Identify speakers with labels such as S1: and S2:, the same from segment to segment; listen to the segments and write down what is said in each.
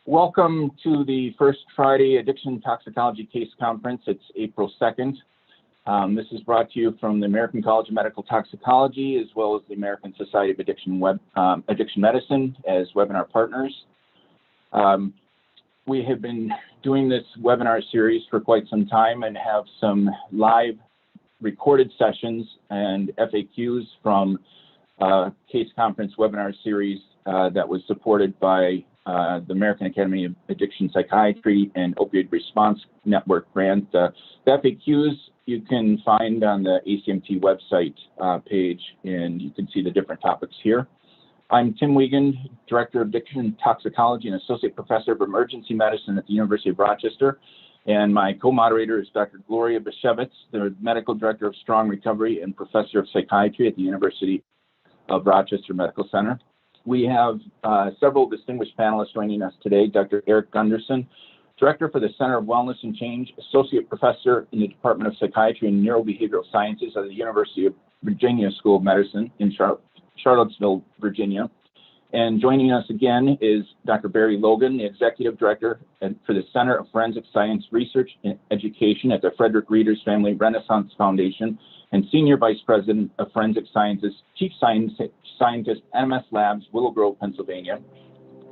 S1: Welcome to the First Friday Addiction Toxicology Case Conference. It's April 2nd. This is brought to you from the American College of Medical Toxicology, as well as the American Society of Addiction Medicine as webinar partners. We have been doing this webinar series for quite some time and have some live recorded sessions and FAQs from case conference webinar series that was supported by the American Academy of Addiction Psychiatry and Opioid Response Network grant. The FAQs you can find on the ACMT website page, and you can see the different topics here. I'm Tim Wiegand, Director of Addiction Toxicology and Associate Professor of Emergency Medicine at the University of Rochester. And my co-moderator is Dr. Gloria Bashevitz, the Medical Director of Strong Recovery and Professor of Psychiatry at the University of Rochester Medical Center. We have several distinguished panelists joining us today. Dr. Eric Gunderson, Director for the Center of Wellness and Change, Associate Professor in the Department of Psychiatry and Neurobehavioral Sciences at the University of Virginia School of Medicine in Charlottesville, Virginia. And joining us again is Dr. Barry Logan, the Executive Director for the Center of Forensic Science Research and Education at the Frederick Readers Family Renaissance Foundation and Senior Vice President of Forensic Sciences, Chief Scientist, MS Labs, Willow Grove, Pennsylvania.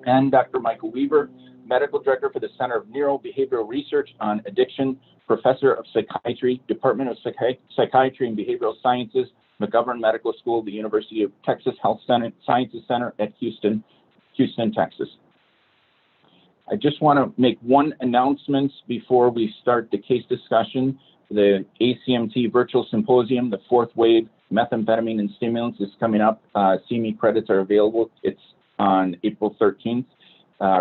S1: And Dr. Michael Weaver, Medical Director for the Center of Neurobehavioral Research on Addiction, Professor of Psychiatry, Department of Psychiatry and Behavioral Sciences, McGovern Medical School, the University of Texas Health Sciences Center at Houston, Texas. I just want to make one announcement before we start the case discussion. The ACMT Virtual Symposium, the fourth wave, methamphetamine and stimulants is coming up. CME credits are available. It's on April 13th.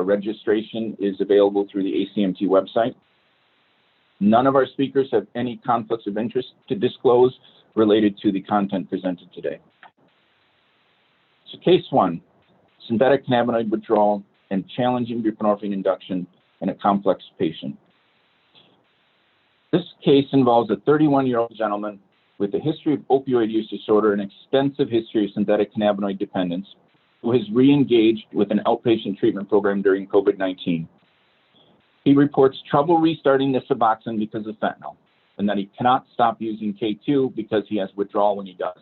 S1: Registration is available through the ACMT website. None of our speakers have any conflicts of interest to disclose related to the content presented today. So case one, synthetic cannabinoid withdrawal and challenging buprenorphine induction in a complex patient. This case involves a 31-year-old gentleman with a history of opioid use disorder and extensive history of synthetic cannabinoid dependence who has re-engaged with an outpatient treatment program during COVID-19. He reports trouble restarting the Suboxone because of fentanyl, and that he cannot stop using K2 because he has withdrawal when he does.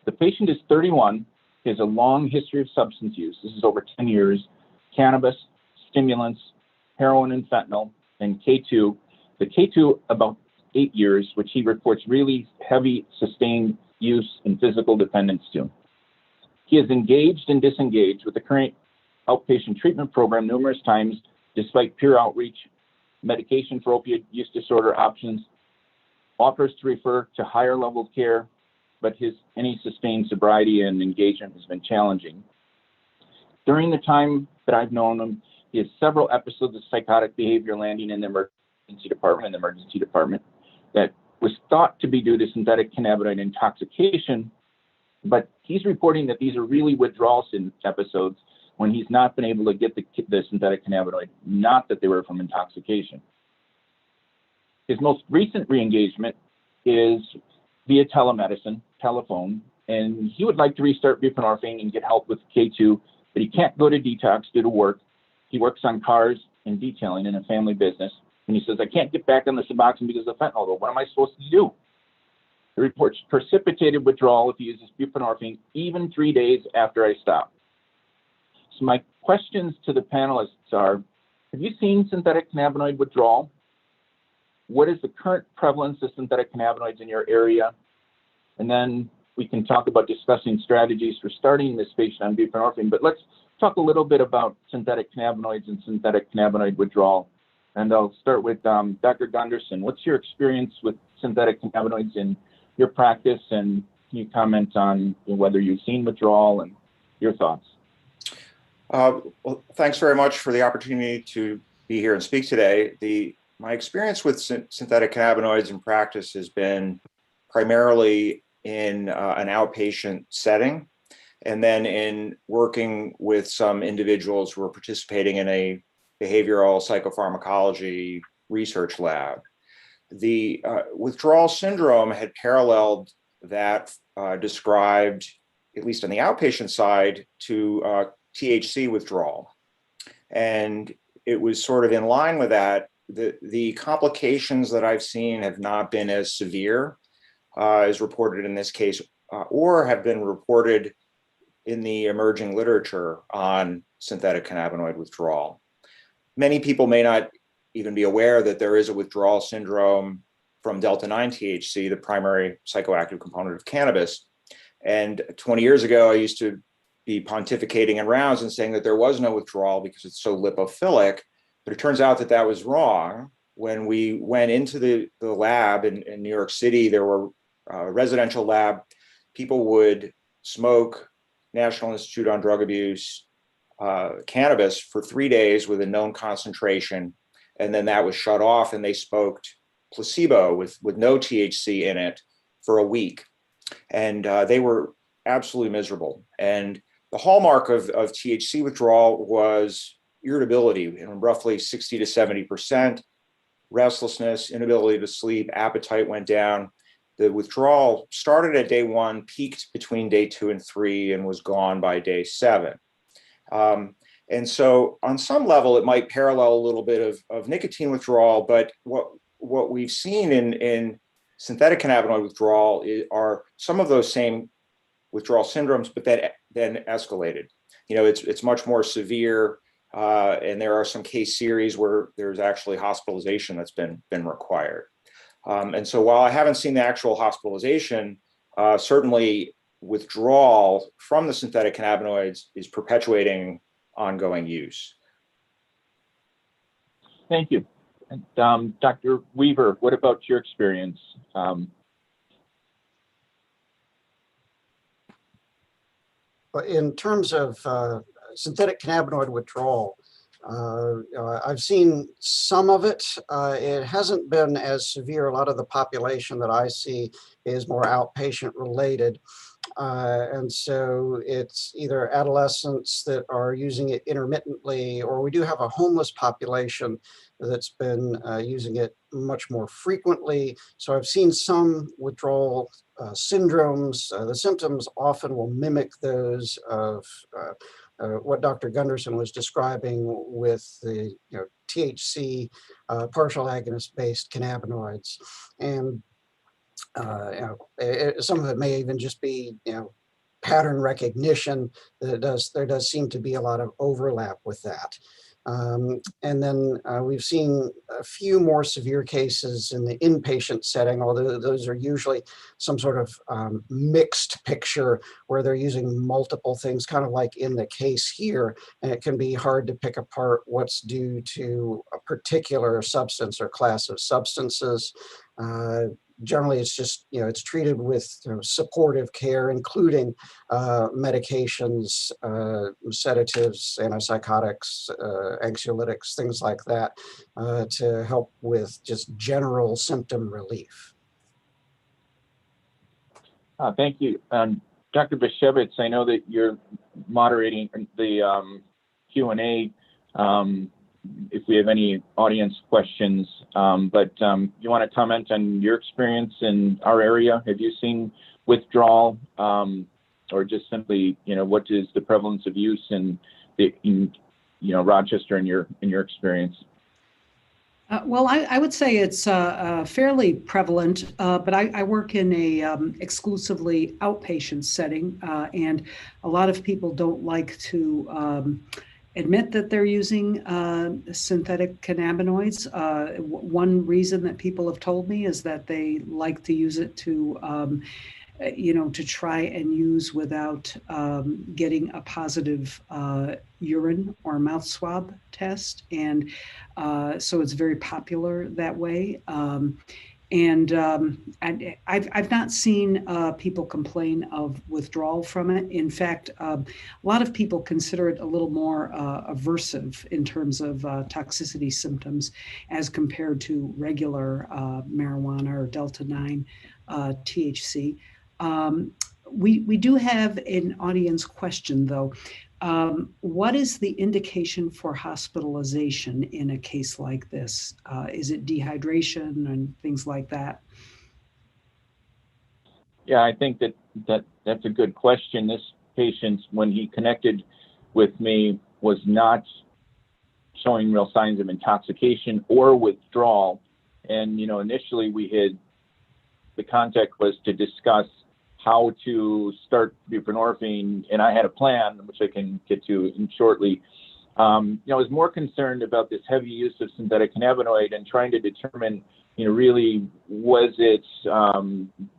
S1: The patient is 31, he has a long history of substance use. This is over 10 years, cannabis, stimulants, heroin and fentanyl, and K2. The K2 about 8 years, which he reports really heavy sustained use and physical dependence to. He has engaged and disengaged with the current outpatient treatment program numerous times, despite peer outreach, medication for opioid use disorder options, offers to refer to higher level of care, but any sustained sobriety and engagement has been challenging. During the time that I've known him, he has several episodes of psychotic behavior landing in the emergency department that was thought to be due to synthetic cannabinoid intoxication, but he's reporting that these are really withdrawal episodes when he's not been able to get the synthetic cannabinoid, not that they were from intoxication. His most recent re-engagement is via telemedicine, telephone, and he would like to restart buprenorphine and get help with K2, but he can't go to detox due to work. He works on cars and detailing in a family business, and he says, I can't get back on the Suboxone because of fentanyl, but what am I supposed to do? He reports precipitated withdrawal if he uses buprenorphine even 3 days after I stop. So my questions to the panelists are, have you seen synthetic cannabinoid withdrawal? What is the current prevalence of synthetic cannabinoids in your area? And then we can talk about discussing strategies for starting this patient on buprenorphine, but let's talk a little bit about synthetic cannabinoids and synthetic cannabinoid withdrawal. And I'll start with Dr. Gunderson. What's your experience with synthetic cannabinoids in your practice, and can you comment on whether you've seen withdrawal and your thoughts?
S2: Well, thanks very much for the opportunity to be here and speak today. My experience with synthetic cannabinoids in practice has been primarily in an outpatient setting, and then in working with some individuals who are participating in a behavioral psychopharmacology research lab. The withdrawal syndrome had paralleled that described, at least on the outpatient side, to THC withdrawal. And it was sort of in line with that. The complications that I've seen have not been as severe as reported in this case, or have been reported in the emerging literature on synthetic cannabinoid withdrawal. Many people may not even be aware that there is a withdrawal syndrome from delta-9 THC, the primary psychoactive component of cannabis. And 20 years ago, I used to be pontificating in rounds and saying that there was no withdrawal because it's so lipophilic, but it turns out that that was wrong. When we went into the lab in New York City, there were residential lab, people would smoke National Institute on Drug Abuse cannabis for 3 days with a known concentration, and then that was shut off, and they smoked placebo with no THC in it for a week, and they were absolutely miserable. And the hallmark of THC withdrawal was irritability in roughly 60 to 70%, restlessness, inability to sleep, appetite went down. The withdrawal started at day 1, peaked between day 2 and 3, and was gone by day 7. And so on some level, it might parallel a little bit of nicotine withdrawal, but what we've seen in synthetic cannabinoid withdrawal are some of those same withdrawal syndromes, but then escalated. You know, it's much more severe, and there are some case series where there's actually hospitalization that's been required. And so while I haven't seen the actual hospitalization, certainly withdrawal from the synthetic cannabinoids is perpetuating ongoing use.
S1: Thank you. And, Dr. Weaver, what about your experience?
S3: In terms of synthetic cannabinoid withdrawal, I've seen some of it. It hasn't been as severe. A lot of the population that I see is more outpatient related. And so it's either adolescents that are using it intermittently, or we do have a homeless population that's been using it much more frequently. So I've seen some withdrawal syndromes. The symptoms often will mimic those of what Dr. Gunderson was describing with the THC partial agonist-based cannabinoids. And some of it may even just be pattern recognition. There does seem to be a lot of overlap with that. And then we've seen a few more severe cases in the inpatient setting, although those are usually some sort of mixed picture where they're using multiple things, kind of like in the case here, and it can be hard to pick apart what's due to a particular substance or class of substances. Generally, it's just, it's treated with supportive care, including medications, sedatives, antipsychotics, anxiolytics, things like that, to help with just general symptom relief.
S1: Thank you. Dr. Bashevitz, I know that you're moderating the Q&A. If we have any audience questions, but you want to comment on your experience in our area? Have you seen withdrawal, or just simply, what is the prevalence of use in Rochester in your experience?
S4: Well, I would say it's fairly prevalent, but I work in a exclusively outpatient setting, and a lot of people don't like to admit that they're using synthetic cannabinoids. One reason that people have told me is that they like to use it to try and use without getting a positive urine or mouth swab test. And so it's very popular that way. And I've not seen people complain of withdrawal from it. In fact, a lot of people consider it a little more aversive in terms of toxicity symptoms as compared to regular marijuana or delta-9 THC. We do have an audience question, though. What is the indication for hospitalization in a case like this? Is it dehydration and things like that?
S1: Yeah, I think that's a good question. This patient, when he connected with me, was not showing real signs of intoxication or withdrawal. And, initially the contact was to discuss how to start buprenorphine, and I had a plan, which I can get to shortly. I was more concerned about this heavy use of synthetic cannabinoid and trying to determine, really, was it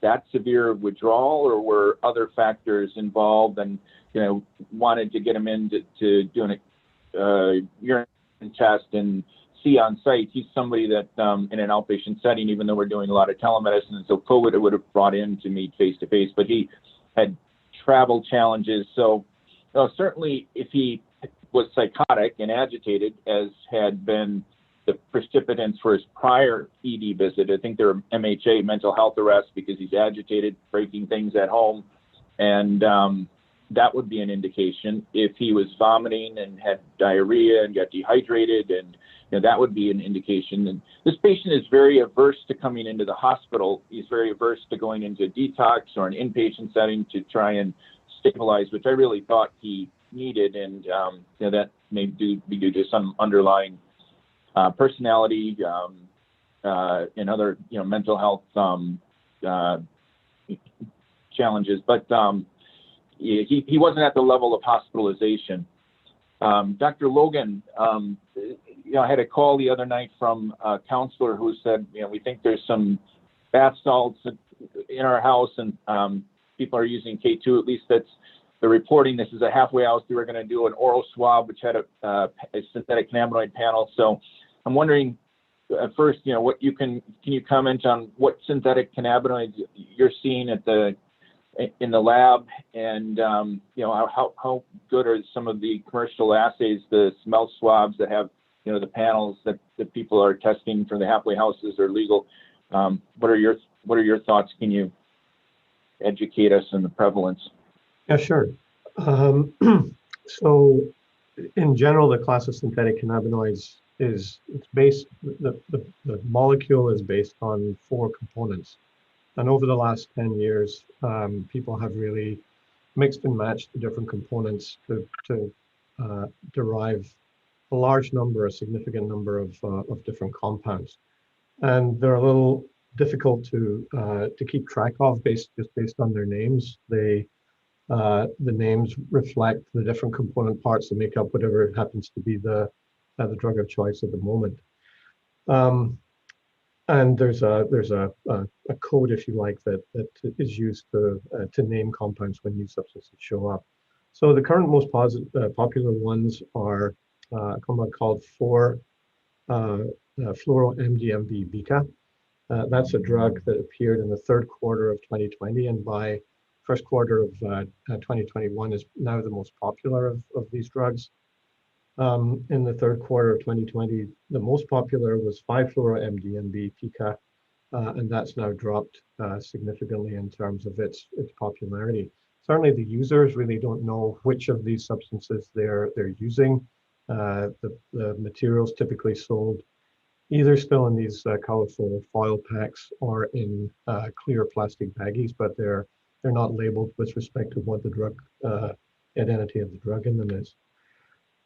S1: that severe withdrawal, or were other factors involved? And, wanted to get him into doing a urine test and see on site. He's somebody that in an outpatient setting, even though we're doing a lot of telemedicine, and so COVID would have brought in to meet face to face, but he had travel challenges. So certainly if he was psychotic and agitated, as had been the precipitants for his prior ED visit, I think there were MHA, mental health arrests, because he's agitated, breaking things at home. And that would be an indication. If he was vomiting and had diarrhea and got dehydrated, and that would be an indication. And this patient is very averse to coming into the hospital. He's very averse to going into a detox or an inpatient setting to try and stabilize, which I really thought he needed. And that may be due to some underlying personality and other mental health challenges. But he wasn't at the level of hospitalization. Dr. Logan, I had a call the other night from a counselor who said, we think there's some bath salts in our house, and people are using K2. At least that's the reporting. This is a halfway house. They were going to do an oral swab, which had a synthetic cannabinoid panel. So I'm wondering, first, what can you comment on what synthetic cannabinoids you're seeing in the lab, and how good are some of the commercial assays, the smell swabs that have the panels that people are testing for the halfway houses are legal. What are your thoughts? Can you educate us on the prevalence?
S5: Yeah, sure. So in general, the class of synthetic cannabinoids it's based, the molecule is based on 4 components. And over the last 10 years, people have really mixed and matched the different components to derive a significant number of different compounds. And they're a little difficult to keep track of based on their names. The names reflect the different component parts that make up whatever happens to be the drug of choice at the moment. And there's a code, if you like, that is used to name compounds when new substances show up. So the current most popular ones are a compound called 4-fluoro-MDMA beta. That's a drug that appeared in the 3rd quarter of 2020, and by 1st quarter of 2021 is now the most popular of these drugs. In the 3rd quarter of 2020, the most popular was 5-fluoro-MDMA pica, and that's now dropped significantly in terms of its popularity. Certainly, the users really don't know which of these substances they're using. The materials typically sold either still in these colorful foil packs or in clear plastic baggies, but they're not labeled with respect to what the drug identity of the drug in them is.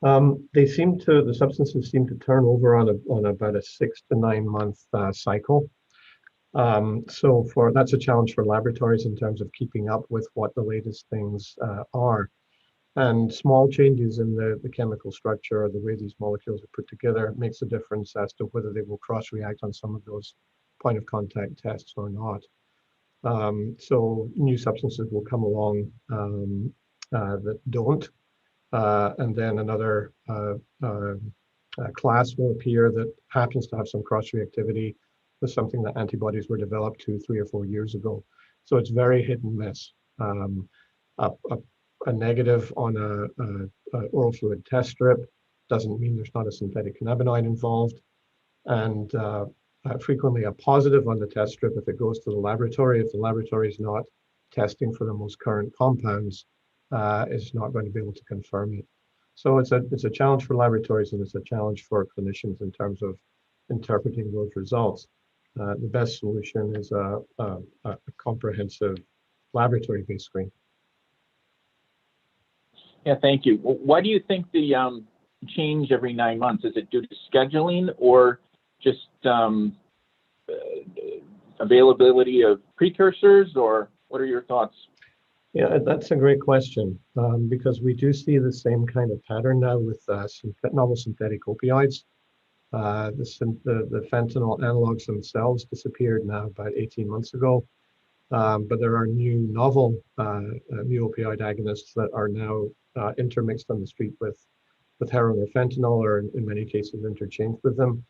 S5: The substances seem to turn over on about a 6 to 9 month cycle. So that's a challenge for laboratories in terms of keeping up with what the latest things are. And small changes in the chemical structure or the way these molecules are put together makes a difference as to whether they will cross-react on some of those point of contact tests or not. So new substances will come along that don't. And then another class will appear that happens to have some cross-reactivity with something that antibodies were developed 2, 3, or 4 years ago. So it's very hit and miss. A negative on a oral fluid test strip doesn't mean there's not a synthetic cannabinoid involved. And frequently a positive on the test strip, if it goes to the laboratory, if the laboratory is not testing for the most current compounds, is not going to be able to confirm it. So it's a challenge for laboratories, and it's a challenge for clinicians in terms of interpreting those results. The best solution is a comprehensive laboratory-based screen.
S1: Yeah, thank you. Why do you think the change every 9 months? Is it due to scheduling or just availability of precursors, or what are your thoughts?
S5: Yeah, that's a great question, because we do see the same kind of pattern now with novel synthetic opioids. The fentanyl analogs themselves disappeared now about 18 months ago, but there are new novel new opioid agonists that are now intermixed on the street with heroin or fentanyl, or in many cases interchanged with them.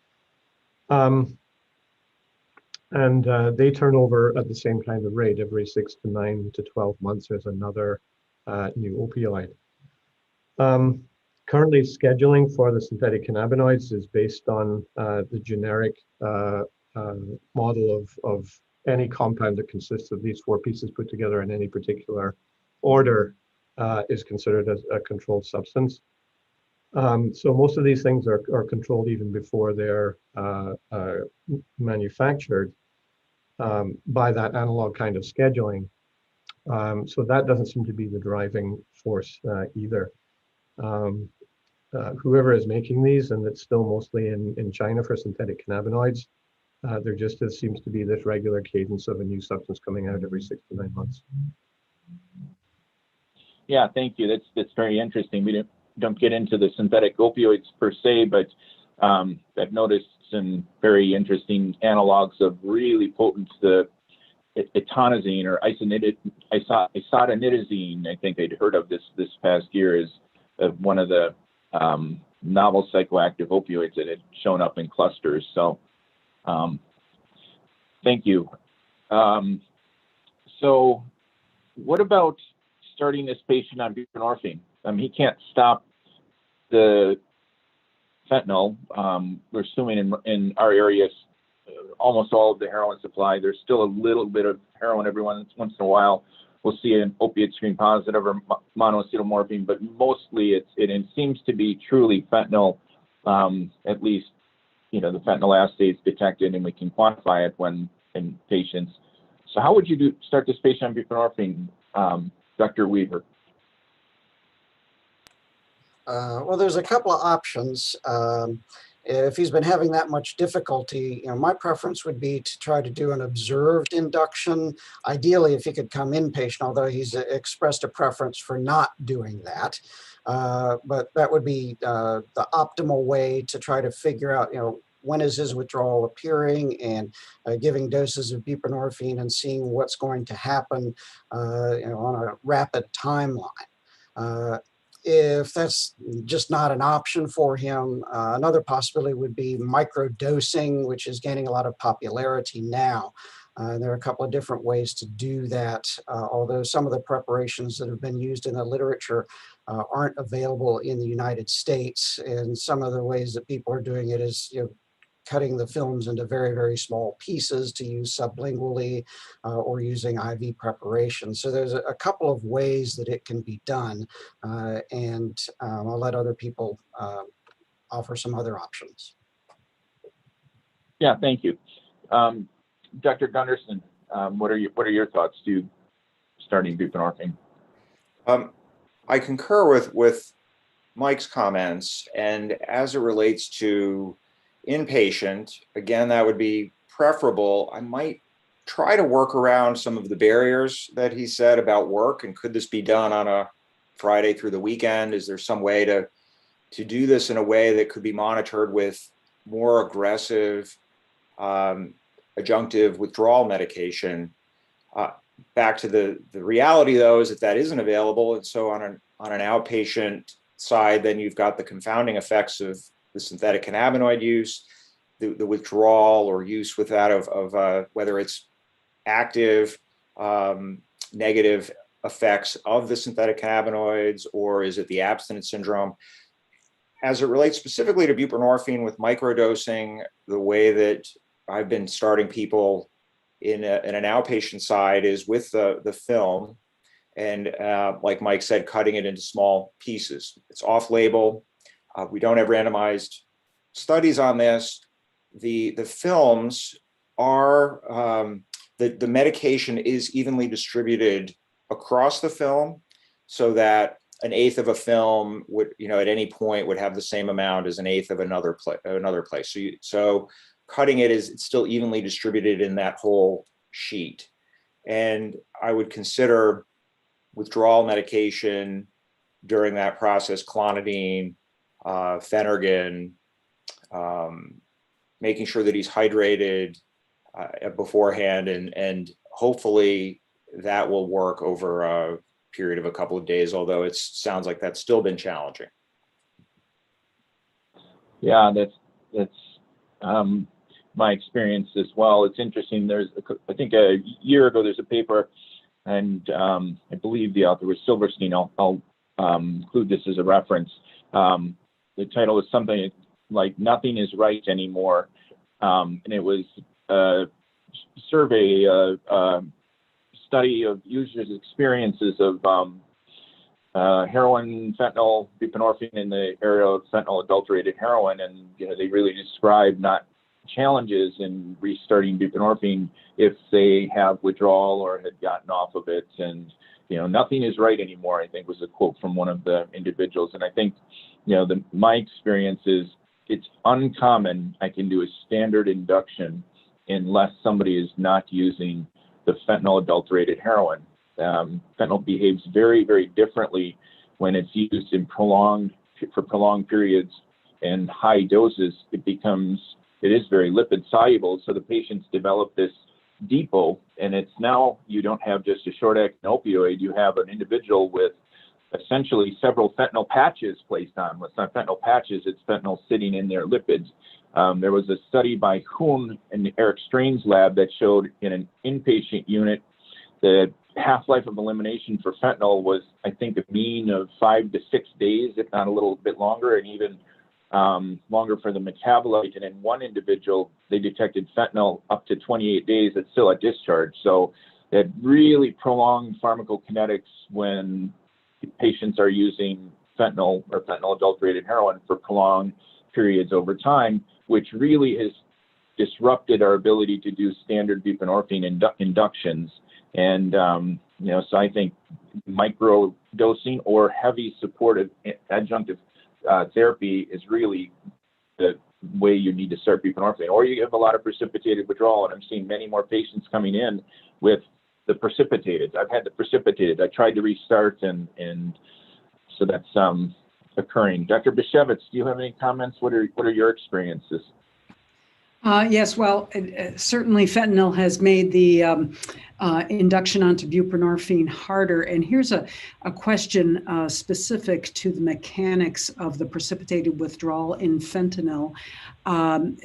S5: And they turn over at the same kind of rate. Every 6 to 9 to 12 months, there's another new opioid. Currently, scheduling for the synthetic cannabinoids is based on the generic model of any compound that consists of these 4 pieces put together in any particular order is considered as a controlled substance. So most of these things are controlled even before they're manufactured by that analog kind of scheduling. So that doesn't seem to be the driving force either. Whoever is making these, and it's still mostly in China for synthetic cannabinoids, there just seems to be this regular cadence of a new substance coming out every 6 to 9 months.
S1: Yeah, thank you. That's very interesting. We don't get into the synthetic opioids per se, but I've noticed some very interesting analogs of really potent, the etonazine or isotoniazine. I think I'd heard of this past year as one of the novel psychoactive opioids that had shown up in clusters. So thank you. So what about starting this patient on buprenorphine? He can't stop the fentanyl. We're assuming in our areas, almost all of the heroin supply, there's still a little bit of heroin every once in a while. We'll see an opiate screen positive or monoacetylmorphine, but mostly it seems to be truly fentanyl. At least, the fentanyl assay is detected and we can quantify it when in patients. So how would you start this patient on buprenorphine, Dr. Weaver?
S3: Well, there's a couple of options. If he's been having that much difficulty, my preference would be to try to do an observed induction. Ideally, if he could come inpatient, although he's expressed a preference for not doing that. But that would be the optimal way to try to figure out, when is his withdrawal appearing, and giving doses of buprenorphine and seeing what's going to happen on a rapid timeline. If that's just not an option for him, another possibility would be microdosing, which is gaining a lot of popularity now. There are a couple of different ways to do that, although some of the preparations that have been used in the literature aren't available in the United States. And some of the ways that people are doing it is, cutting the films into very, very small pieces to use sublingually or using IV preparation. So there's a couple of ways that it can be done, and I'll let other people offer some other options.
S1: Yeah, thank you. Dr. Gunderson, what are your thoughts to starting buprenorphine?
S2: I concur with Mike's comments, and as it relates to inpatient, again, that would be preferable. I might try to work around some of the barriers that he said about work, and could this be done on a Friday through the weekend? Is there some way to do this in a way that could be monitored with more aggressive adjunctive withdrawal medication? Back to the reality, though, is that isn't available, and so on an outpatient side, then you've got the confounding effects of the synthetic cannabinoid use, the withdrawal or use with that of whether it's active negative effects of the synthetic cannabinoids, or is it the abstinence syndrome? As it relates specifically to buprenorphine with microdosing, the way that I've been starting people in an outpatient side is with the film, and like Mike said, cutting it into small pieces. It's off-label. We don't have randomized studies on this. The films are, the medication is evenly distributed across the film, so that an eighth of a film would, at any point would have the same amount as an eighth of another place. So cutting it is it's still evenly distributed in that whole sheet. And I would consider withdrawal medication during that process, clonidine, Phenergan, making sure that he's hydrated beforehand, and hopefully that will work over a period of a couple of days, although it sounds like that's still been challenging.
S1: Yeah, that's my experience as well. It's interesting. I think a year ago, there's a paper, and I believe the author was Silverstein. I'll include this as a reference. The title is something like "Nothing is Right Anymore," and it was a survey, study of users' experiences of heroin, fentanyl, buprenorphine in the area of fentanyl adulterated heroin, and they really describe not challenges in restarting buprenorphine if they have withdrawal or had gotten off of it. And nothing is right anymore, I think was a quote from one of the individuals. And I think my experience is it's uncommon I can do a standard induction unless somebody is not using the fentanyl adulterated heroin. Fentanyl behaves very, very differently when it's used in prolonged periods and high doses. It is very lipid soluble, so the patients develop this depot, and it's now you don't have just a short-acting opioid, you have an individual with essentially several fentanyl patches placed on. Well, it's not fentanyl patches, it's fentanyl sitting in their lipids. There was a study by Kuhn and Eric Strain's lab that showed in an inpatient unit the half-life of elimination for fentanyl was, I think, a mean of 5 to 6 days, if not a little bit longer, and even longer for the metabolite. And in one individual, they detected fentanyl up to 28 days. It's still at discharge. So it had really prolonged pharmacokinetics when patients are using fentanyl or fentanyl adulterated heroin for prolonged periods over time, which really has disrupted our ability to do standard buprenorphine inductions. And, so I think micro dosing or heavy supportive adjunctive therapy is really the way you need to start buprenorphine. Or you have a lot of precipitated withdrawal, and I'm seeing many more patients coming in with the precipitated. I've had the precipitated. I tried to restart, and so that's occurring. Dr. Bishevitz, do you have any comments? What are your experiences?
S4: Yes, well, certainly fentanyl has made the induction onto buprenorphine harder. And here's a question specific to the mechanics of the precipitated withdrawal in fentanyl.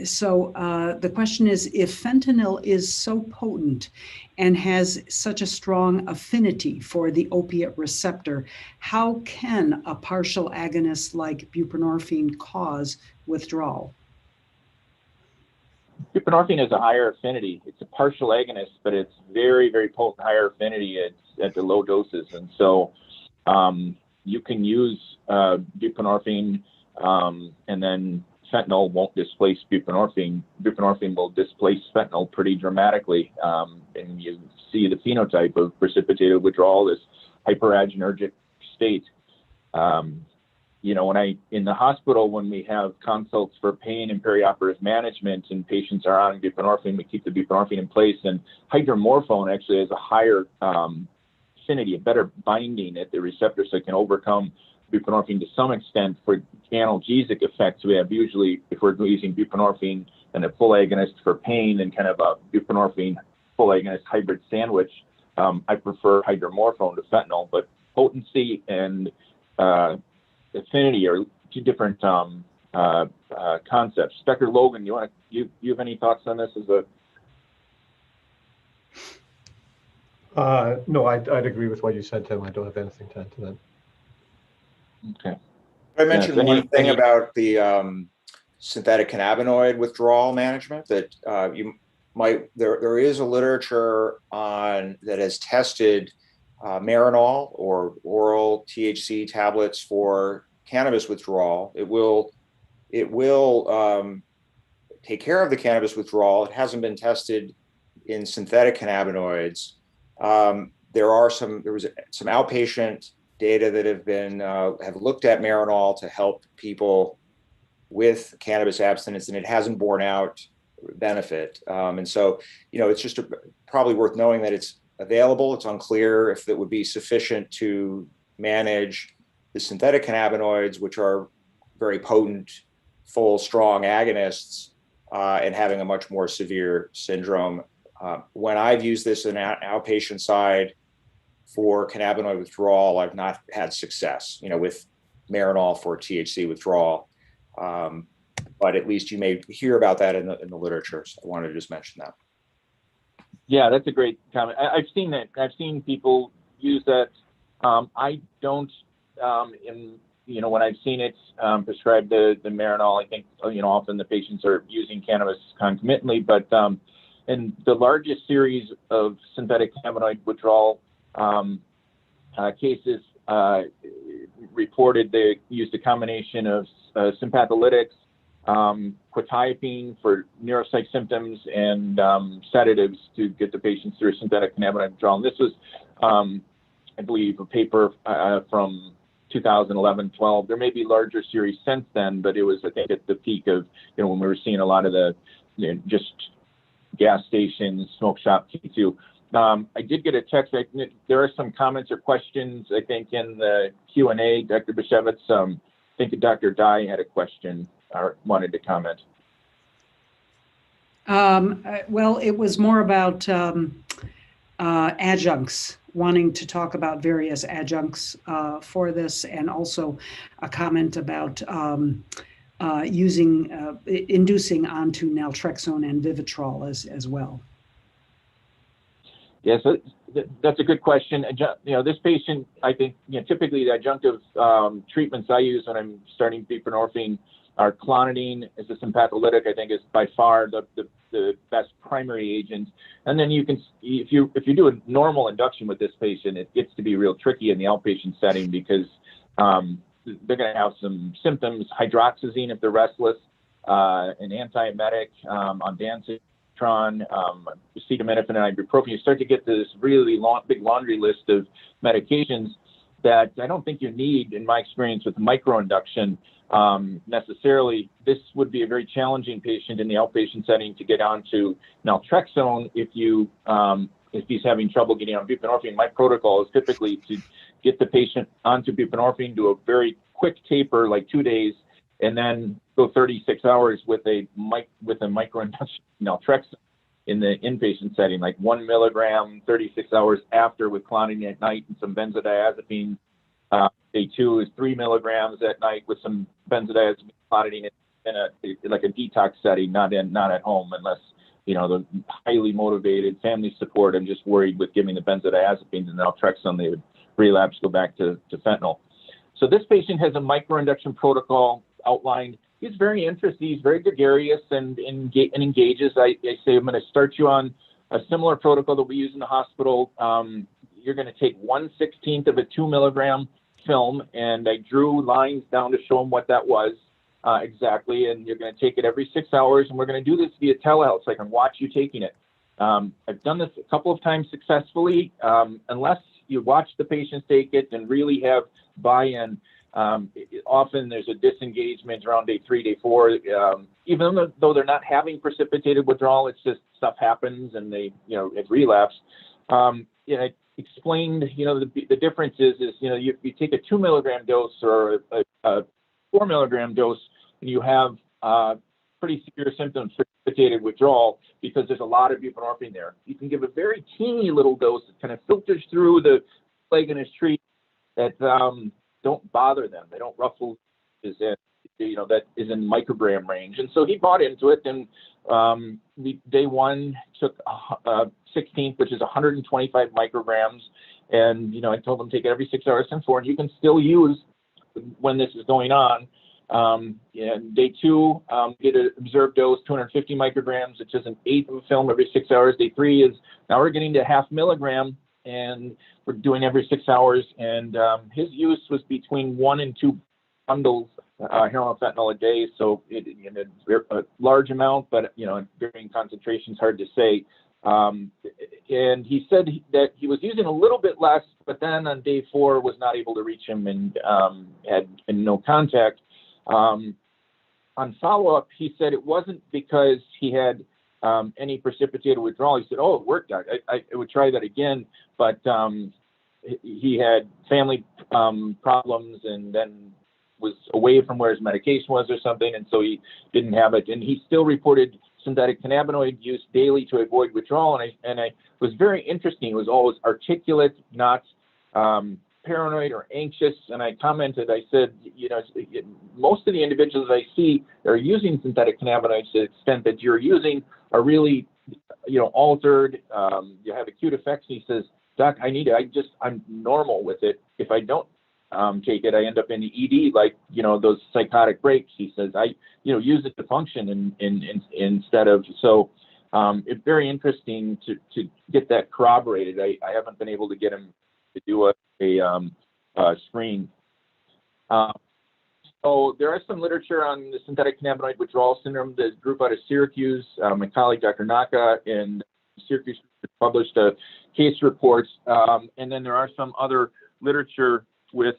S4: So the question is, if fentanyl is so potent and has such a strong affinity for the opiate receptor, how can a partial agonist like buprenorphine cause withdrawal?
S1: Buprenorphine has a higher affinity. It's a partial agonist, but it's very, very potent, higher affinity at the low doses. And so you can use buprenorphine, and then fentanyl won't displace buprenorphine. Buprenorphine will displace fentanyl pretty dramatically. And you see the phenotype of precipitated withdrawal, this hyperaginergic state. In the hospital, when we have consults for pain and perioperative management and patients are on buprenorphine, we keep the buprenorphine in place. And hydromorphone actually has a higher affinity, a better binding at the receptor, so it can overcome buprenorphine to some extent. For analgesic effects, we have usually, if we're using buprenorphine and a full agonist for pain and kind of a buprenorphine full agonist hybrid sandwich, I prefer hydromorphone to fentanyl, but potency and affinity are two different concepts. Dr. Logan, you have any thoughts on this?
S5: No, I'd agree with what you said, Tim. I don't have anything to add to that.
S1: Okay.
S2: I mentioned one thing about the synthetic cannabinoid withdrawal management that there is a literature on that has tested Marinol or oral THC tablets for cannabis withdrawal. It will take care of the cannabis withdrawal. It hasn't been tested in synthetic cannabinoids. There was some outpatient data that have been have looked at Marinol to help people with cannabis abstinence, and it hasn't borne out benefit. And so, it's just probably worth knowing that it's available. It's unclear if it would be sufficient to manage the synthetic cannabinoids, which are very potent, full, strong agonists, and having a much more severe syndrome. When I've used this in an outpatient side for cannabinoid withdrawal, I've not had success, with Marinol for THC withdrawal. But at least you may hear about that in the literature. So I wanted to just mention that.
S1: Yeah, that's a great comment. I've seen that. I've seen people use that. I don't, when I've seen it prescribed the Marinol, I think, often the patients are using cannabis concomitantly, but in the largest series of synthetic cannabinoid withdrawal cases reported, they used a combination of sympatholytics, quetiapine for neuropsych symptoms, and sedatives to get the patients through synthetic cannabinoid withdrawal. And this was, I believe, a paper from 2011-12. There may be larger series since then, but it was, I think, at the peak of, when we were seeing a lot of the, just gas stations, smoke shop T2. I did get a text. There are some comments or questions, I think, in the Q&A. Dr. Bashevitz, I think Dr. Dye had a question or wanted to comment.
S4: Well, it was more about adjuncts, wanting to talk about various adjuncts for this, and also a comment about inducing onto naltrexone and Vivitrol as well.
S1: Yes, that's a good question. This patient, I think, typically the adjunctive treatments I use when I'm starting buprenorphine are clonidine as a sympatholytic. I think is by far the best primary agent. And then you can, if you do a normal induction with this patient, it gets to be real tricky in the outpatient setting because they're going to have some symptoms. Hydroxyzine if they're restless, an antiemetic, ondansetron, acetaminophen, and ibuprofen. You start to get this really big laundry list of medications that I don't think you need, in my experience with microinduction. Necessarily, this would be a very challenging patient in the outpatient setting to get onto naltrexone if he's having trouble getting on buprenorphine. My protocol is typically to get the patient onto buprenorphine, do a very quick taper, like 2 days, and then go 36 hours with a microinduction naltrexone in the inpatient setting, like 1 milligram 36 hours after with clonidine at night and some benzodiazepine. Day 2 is 3 milligrams at night with some benzodiazepine, clonidine in like a detox setting, not at home, unless the highly motivated family support. I'm just worried with giving the benzodiazepines and naltrexone, they would relapse, go back to fentanyl. So this patient has a microinduction protocol outlined. He's very interested. He's very gregarious and engages. I say, I'm going to start you on a similar protocol that we use in the hospital. You're going to take 1/16 of a 2 milligram film, and I drew lines down to show him what that was exactly. And you're going to take it every 6 hours, and we're going to do this via telehealth, so I can watch you taking it. I've done this a couple of times successfully. Unless you watch the patients take it and really have buy-in, often there's a disengagement around day 3, day 4. Even though they're not having precipitated withdrawal, it's just stuff happens and they, it relapsed. I explained, the difference is you take a 2 milligram dose or a 4 milligram dose, and you have pretty severe symptoms for precipitated withdrawal because there's a lot of buprenorphine there. You can give a very teeny little dose that kind of filters through the plague in his tree that don't bother them. They don't ruffle that is in microgram range. And so he bought into it, and day 1 took 16th, which is 125 micrograms. And, I told him take it every 6 hours and 4, and you can still use when this is going on. And day 2, get an observed dose, 250 micrograms, which is an 1/8 of a film every 6 hours. Day 3 is, now we're getting to 0.5 milligram, and we're doing every 6 hours. And his use was between 1 and 2 bundles heroin fentanyl a day. So a large amount, but varying concentrations, hard to say. And he said that he was using a little bit less, but then on day 4 was not able to reach him and had no contact. On follow-up, he said it wasn't because he had any precipitated withdrawal. He said, "Oh, it worked, Doc. I would try that again," but he had family problems and then was away from where his medication was or something, and so he didn't have it. And he still reported synthetic cannabinoid use daily to avoid withdrawal. And I was very interesting. It was always articulate, not paranoid or anxious. And I commented, I said, most of the individuals I see that are using synthetic cannabinoids to the extent that you're using are really, altered. You have acute effects. And he says, "Doc, I need it. I'm normal with it. If I don't take it, I end up in the ED, like, those psychotic breaks." He says, "I, use it to function instead of," so it's very interesting to get that corroborated. I haven't been able to get him to do a screen. So there is some literature on the synthetic cannabinoid withdrawal syndrome. The group out of Syracuse, my colleague, Dr. Naka, in Syracuse published a case report. And then there are some other literature with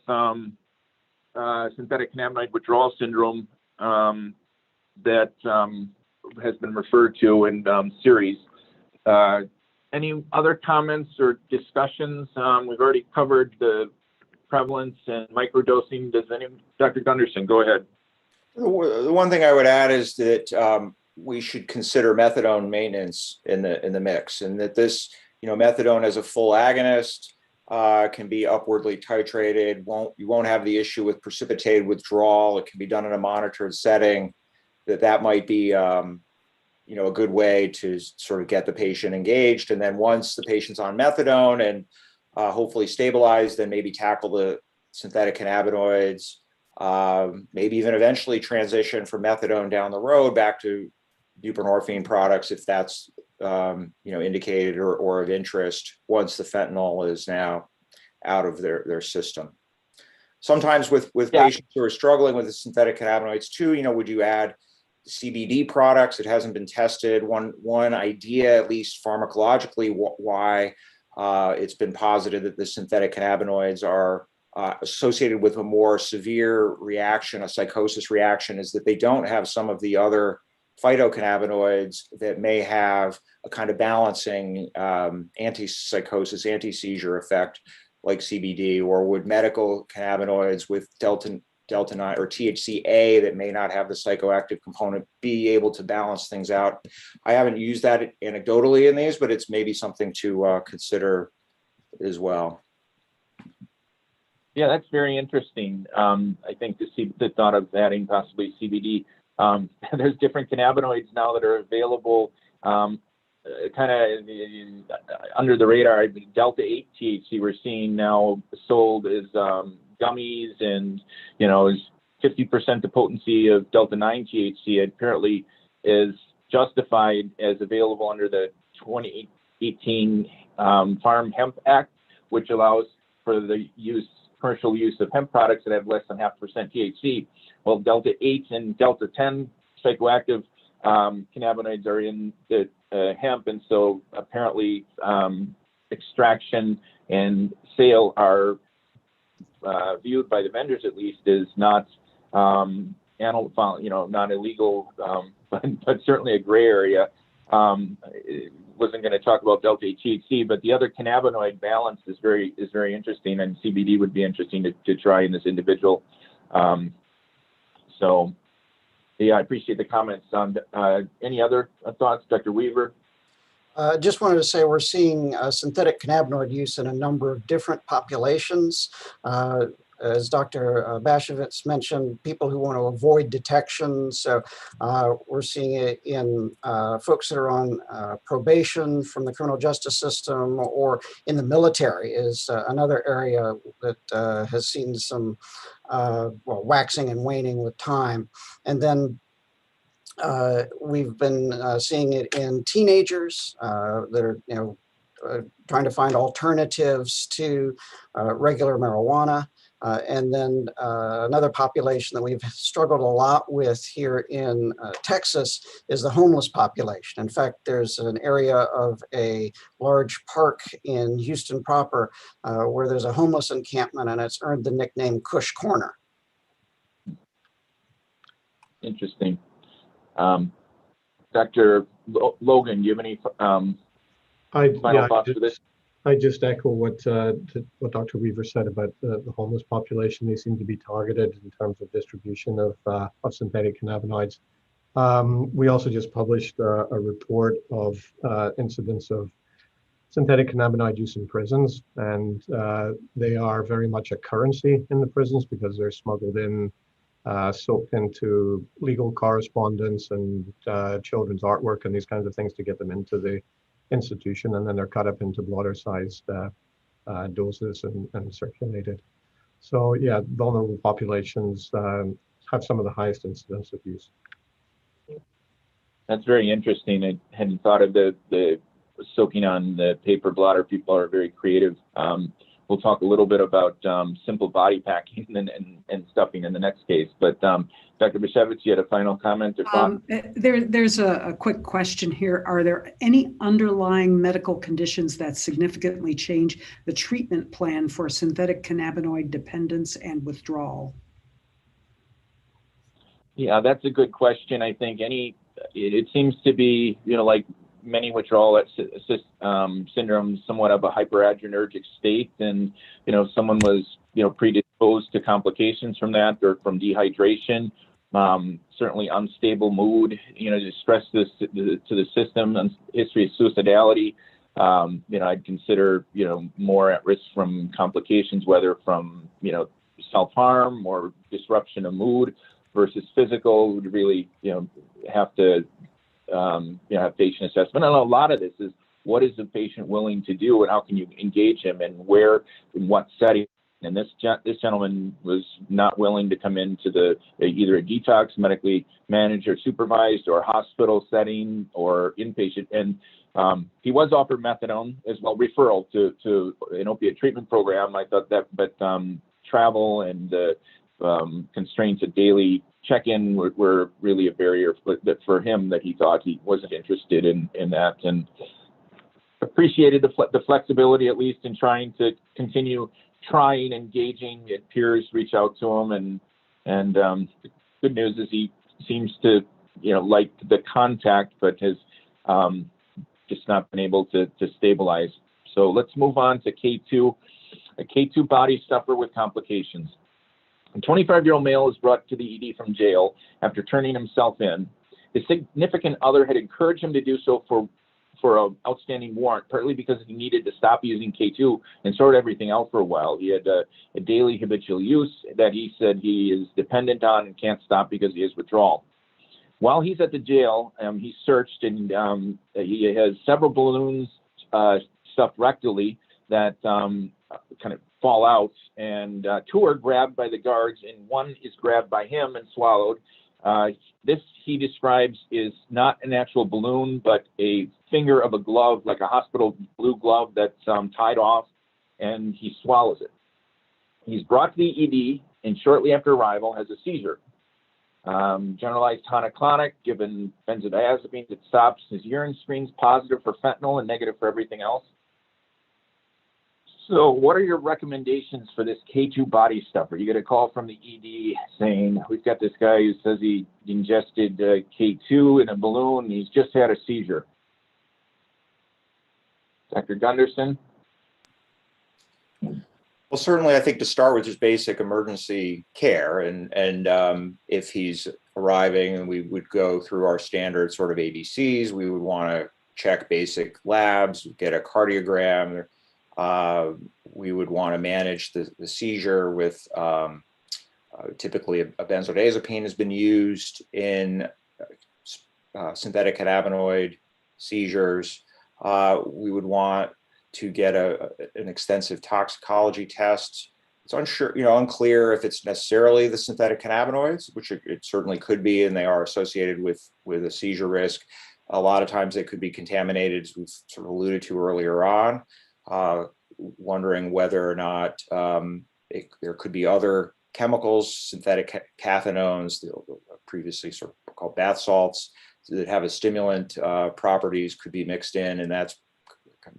S1: synthetic cannabinoid withdrawal syndrome that has been referred to in series. Any other comments or discussions? We've already covered the prevalence and microdosing. Dr. Gunderson, go ahead.
S2: The one thing I would add is that we should consider methadone maintenance in the mix, and that this, methadone as a full agonist can be upwardly titrated. You won't have the issue with precipitated withdrawal. It can be done in a monitored setting. That might be a good way to sort of get the patient engaged. And then once the patient's on methadone and hopefully stabilized, then maybe tackle the synthetic cannabinoids, maybe even eventually transition from methadone down the road back to buprenorphine products if that's indicated or of interest once the fentanyl is now out of their system. Sometimes with patients who are struggling with the synthetic cannabinoids too, would you add CBD products? It hasn't been tested. One idea, at least pharmacologically, why it's been posited that the synthetic cannabinoids are associated with a more severe reaction, a psychosis reaction, is that they don't have some of the other phytocannabinoids that may have a kind of balancing anti-psychosis, anti-seizure effect like CBD, or would medical cannabinoids with delta 9 or THCA that may not have the psychoactive component be able to balance things out. I haven't used that anecdotally in these, but it's maybe something to consider as well.
S1: Yeah, that's very interesting. I think the thought of adding possibly CBD. There's different cannabinoids now that are available, kind of under the radar. Delta 8 THC we're seeing now sold as gummies, and is 50% the potency of Delta 9 THC. Apparently is justified as available under the 2018 Farm Hemp Act, which allows for the commercial use of hemp products that have less than 0.5% THC. Well, Delta 8 and Delta 10 psychoactive cannabinoids are in the hemp, and so apparently extraction and sale are viewed by the vendors, at least, as not not illegal, but certainly a gray area. Wasn't going to talk about Delta 8 THC, but the other cannabinoid balance is very interesting, and CBD would be interesting to try in this individual. So, yeah, I appreciate the comments. Any other thoughts, Dr. Weaver?
S3: Just wanted to say we're seeing synthetic cannabinoid use in a number of different populations. As Dr. Bashovitz mentioned, people who want to avoid detection. So we're seeing it in folks that are on probation from the criminal justice system, or in the military is another area that has seen some waxing and waning with time. And then we've been seeing it in teenagers that are trying to find alternatives to regular marijuana. And then another population that we've struggled a lot with here in Texas is the homeless population. In fact, there's an area of a large park in Houston proper where there's a homeless encampment, and it's earned the nickname Cush Corner.
S1: Interesting. Dr. Logan, do you have any final thoughts for this?
S5: I just echo what Dr. Weaver said about the homeless population. They seem to be targeted in terms of distribution of synthetic cannabinoids. We also just published a report of incidents of synthetic cannabinoid use in prisons, and they are very much a currency in the prisons because they're smuggled in, soaked into legal correspondence and children's artwork and these kinds of things to get them into the institution, and then they're cut up into blotter-sized doses and circulated. So yeah, vulnerable populations have some of the highest incidence of use.
S1: That's very interesting. I hadn't thought of the soaking on the paper blotter. People are very creative. We'll talk a little bit about simple body packing and stuffing in the next case. But Dr. Bishevitz, you had a final comment or thought?
S4: There's a quick question here. Are there any underlying medical conditions that significantly change the treatment plan for synthetic cannabinoid dependence and withdrawal?
S1: Yeah, that's a good question. I think it seems to be, like many withdrawal syndromes, somewhat of a hyperadrenergic state, and someone was predisposed to complications from that or from dehydration, certainly unstable mood, stress to the system, and history of suicidality. I'd consider more at risk from complications, whether from self-harm or disruption of mood versus physical. Would really have to have patient assessment. And a lot of this is, what is the patient willing to do, and how can you engage him, and where, in what setting? And this gentleman was not willing to come into either a detox, medically managed or supervised, or hospital setting or inpatient. And he was offered methadone as well, referral to an opiate treatment program. I thought that, but travel and constraints of daily check-in were really a barrier for him, that he thought he wasn't interested in that, and appreciated the flexibility, at least in trying to continue engaging. Peers reach out to him, and the good news is he seems to like the contact, but has just not been able to stabilize. So let's move on to K2, a K2 body stuffer with complications. A 25-year-old male is brought to the ED from jail after turning himself in. His significant other had encouraged him to do so for an outstanding warrant, partly because he needed to stop using K2 and sort everything out for a while. He had a daily habitual use that he said he is dependent on and can't stop because he has withdrawal. While he's at the jail, he's searched, and he has several balloons stuffed rectally that kind of fall out, and two are grabbed by the guards, and one is grabbed by him and swallowed. This, he describes, is not a natural balloon, but a finger of a glove, like a hospital blue glove that's tied off, and he swallows it. He's brought to the ED, and shortly after arrival has a seizure. Generalized tonic-clonic, given benzodiazepines, it stops. His urine screen's positive for fentanyl and negative for everything else. So what are your recommendations for this K2 body stuffer? You get a call from the ED saying, we've got this guy who says he ingested K2 in a balloon, and he's just had a seizure. Dr. Gunderson?
S2: Well, certainly, I think to start with just basic emergency care, and if he's arriving, and we would go through our standard sort of ABCs, we would want to check basic labs, get a cardiogram. We would want to manage the seizure with typically a benzodiazepine has been used in synthetic cannabinoid seizures. We would want to get an extensive toxicology test. It's unclear if it's necessarily the synthetic cannabinoids, which it certainly could be, and they are associated with a seizure risk. A lot of times they could be contaminated, as we've sort of alluded to earlier on. Wondering whether or not There could be other chemicals, synthetic cathinones, previously sort of called bath salts, that have a stimulant properties could be mixed in, and that's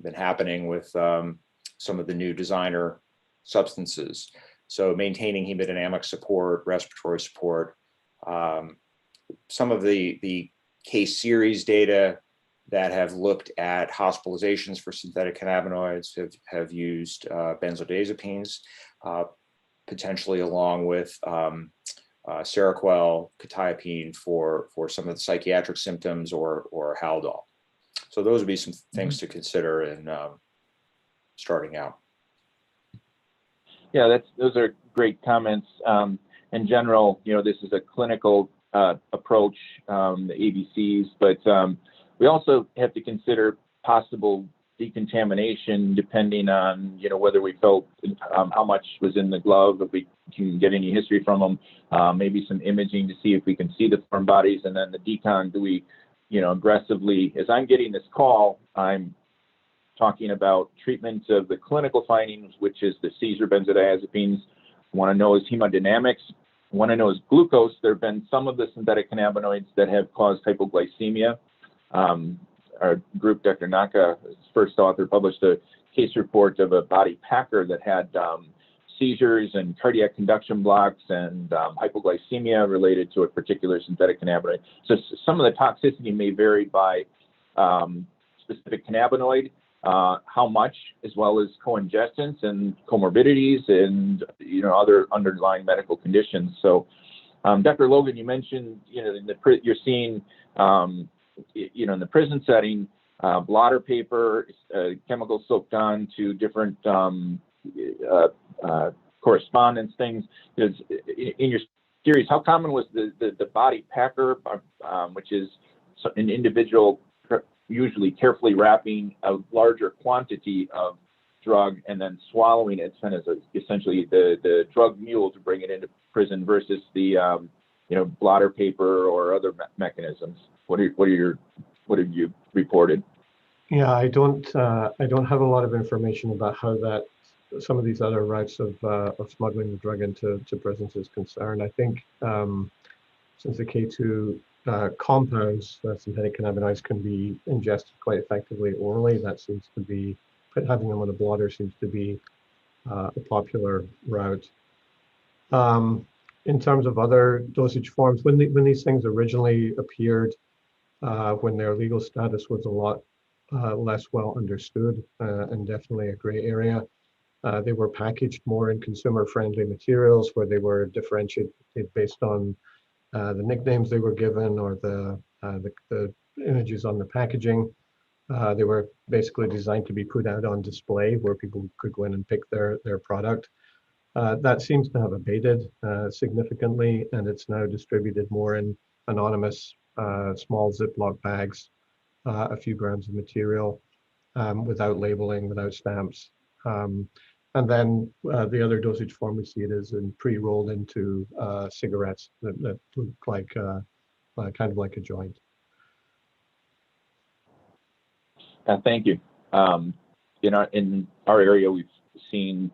S2: been happening with some of the new designer substances. So maintaining hemodynamic support, respiratory support. Some of the case series data that have looked at hospitalizations for synthetic cannabinoids have used benzodiazepines, potentially along with Seroquel, quetiapine for some of the psychiatric symptoms, or Haldol. So those would be some things to consider in starting out.
S1: Yeah, those are great comments. In general, this is a clinical approach, the ABCs, but we also have to consider possible decontamination depending on, whether we felt how much was in the glove, if we can get any history from them, maybe some imaging to see if we can see the foreign bodies, and then the decon, do we, aggressively, as I'm getting this call, I'm talking about treatment of the clinical findings, which is the seizure benzodiazepines. Want to know is hemodynamics. Want to know is glucose. There have been some of the synthetic cannabinoids that have caused hypoglycemia. Our group, Dr. Naka, his first author, published a case report of a body packer that had seizures and cardiac conduction blocks and hypoglycemia related to a particular synthetic cannabinoid. So some of the toxicity may vary by specific cannabinoid, how much, as well as co-ingestants and comorbidities and other underlying medical conditions. So, Dr. Logan, you mentioned you're seeing in the prison setting, blotter paper, chemicals soaked on to different correspondence things. In your series, how common was the body packer, which is an individual usually carefully wrapping a larger quantity of drug and then swallowing it, kind of essentially the drug mule to bring it into prison, versus the blotter paper or other mechanisms? What have you reported?
S5: Yeah, I don't have a lot of information about how that some of these other routes of smuggling the drug into prisons is concerned. I think since the K2 compounds, synthetic cannabinoids, can be ingested quite effectively orally, that seems to be, having them on a blotter seems to be a popular route. In terms of other dosage forms, when these things originally appeared, when their legal status was a lot less well understood and definitely a gray area, they were packaged more in consumer-friendly materials where they were differentiated based on the nicknames they were given or the images on the packaging. They were basically designed to be put out on display where people could go in and pick their product. That seems to have abated significantly, and it's now distributed more in anonymous small Ziploc bags, a few grams of material, without labeling, without stamps. And then the other dosage form we see it is in pre-rolled into cigarettes that look like kind of like a joint.
S1: Thank you. In our area, we've seen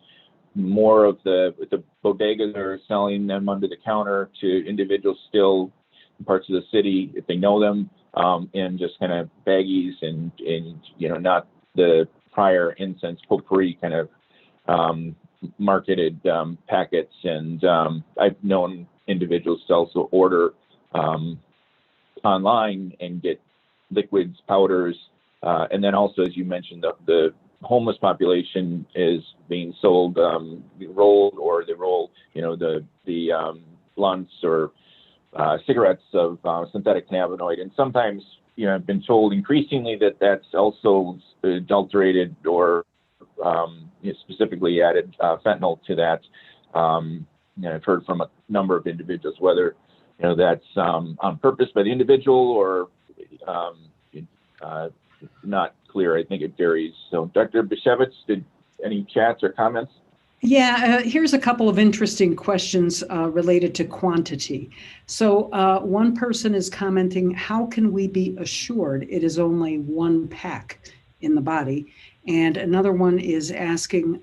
S1: more of the bodegas are selling them under the counter to individuals still in parts of the city, if they know them, in just kind of baggies and not the prior incense potpourri kind of marketed packets. And I've known individuals to also order online and get liquids, powders, and then also, as you mentioned, the homeless population is being sold rolled, or they roll, the blunts or cigarettes of synthetic cannabinoid. And sometimes, I've been told increasingly that that's also adulterated or specifically added fentanyl to that. I've heard from a number of individuals, whether that's on purpose by the individual or not clear. I think it varies. So, Dr. Bishevitz, did any chats or comments?
S4: Yeah, here's a couple of interesting questions related to quantity. So one person is commenting, how can we be assured it is only one pack? in the body. And another one is asking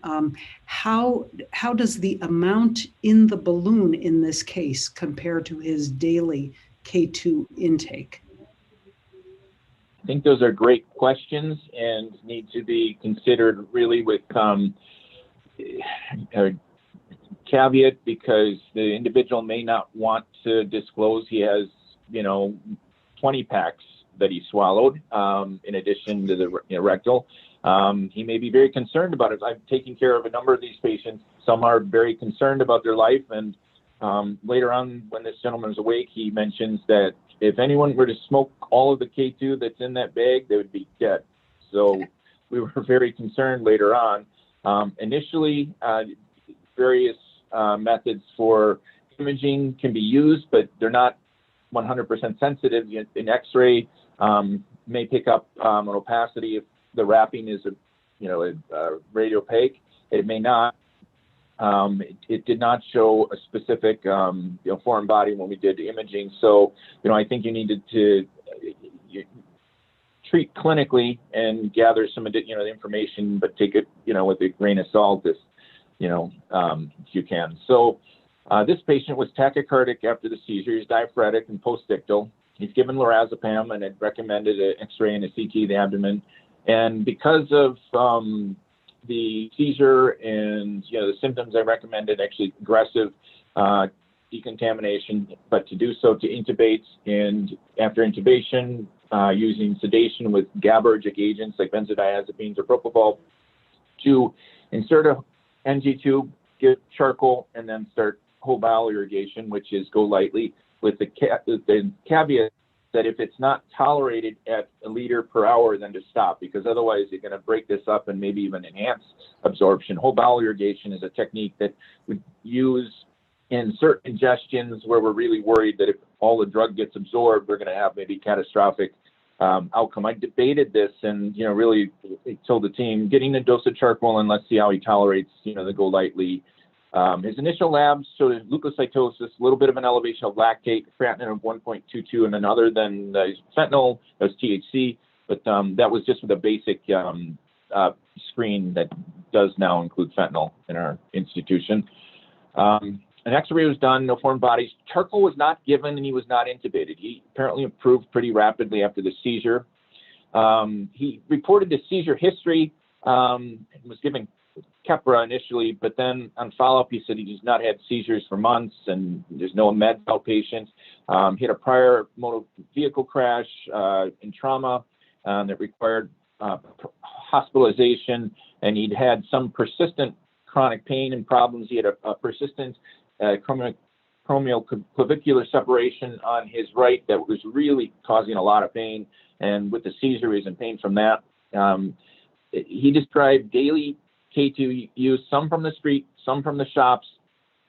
S4: how does the amount in the balloon in this case compare to his daily K2 intake?
S1: I think those are great questions and need to be considered really with a caveat, because the individual may not want to disclose he has, 20 packs that he swallowed in addition to the rectal. He may be very concerned about it. I've taken care of a number of these patients. Some are very concerned about their life, and later on, when this gentleman was awake, he mentions that if anyone were to smoke all of the K2 that's in that bag, they would be dead. So we were very concerned later on. Initially, various methods for imaging can be used, but they're not 100% sensitive. An X-ray may pick up an opacity if the wrapping is radio opaque. It may not. It did not show a specific foreign body when we did the imaging. So I think you needed to treat clinically and gather some the information, but take it with a grain of salt if you can. So this patient was tachycardic after the seizure. He's diaphoretic and postictal. He's given lorazepam and had recommended an X-ray and a CT of the abdomen. And because of the seizure and the symptoms, I recommended actually aggressive decontamination, but to do so to intubate, and after intubation, using sedation with GABAergic agents like benzodiazepines or propofol, to insert a NG tube, get charcoal, and then start whole bowel irrigation, which is go lightly, with the caveat that if it's not tolerated at a liter per hour, then to stop, because otherwise you're going to break this up and maybe even enhance absorption. Whole bowel irrigation is a technique that we use in certain ingestions where we're really worried that if all the drug gets absorbed, we're going to have maybe catastrophic outcome. I debated this and, really told the team, getting a dose of charcoal and let's see how he tolerates, the go lightly. His initial labs showed leukocytosis, a little bit of an elevation of lactate, creatinine of 1.22, and then other than fentanyl, that was THC, but that was just with a basic screen that does now include fentanyl in our institution. An X-ray was done, no foreign bodies. Charcoal was not given, and he was not intubated. He apparently improved pretty rapidly after the seizure. He reported the seizure history and was given Keppra initially, but then on follow-up, he said he's not had seizures for months and there's no meds outpatient. He had a prior motor vehicle crash and trauma that required hospitalization, and he'd had some persistent chronic pain and problems. He had a persistent acromioclavicular separation on his right that was really causing a lot of pain, and with the seizure, he's in pain from that. He described daily K2 use, some from the street, some from the shops,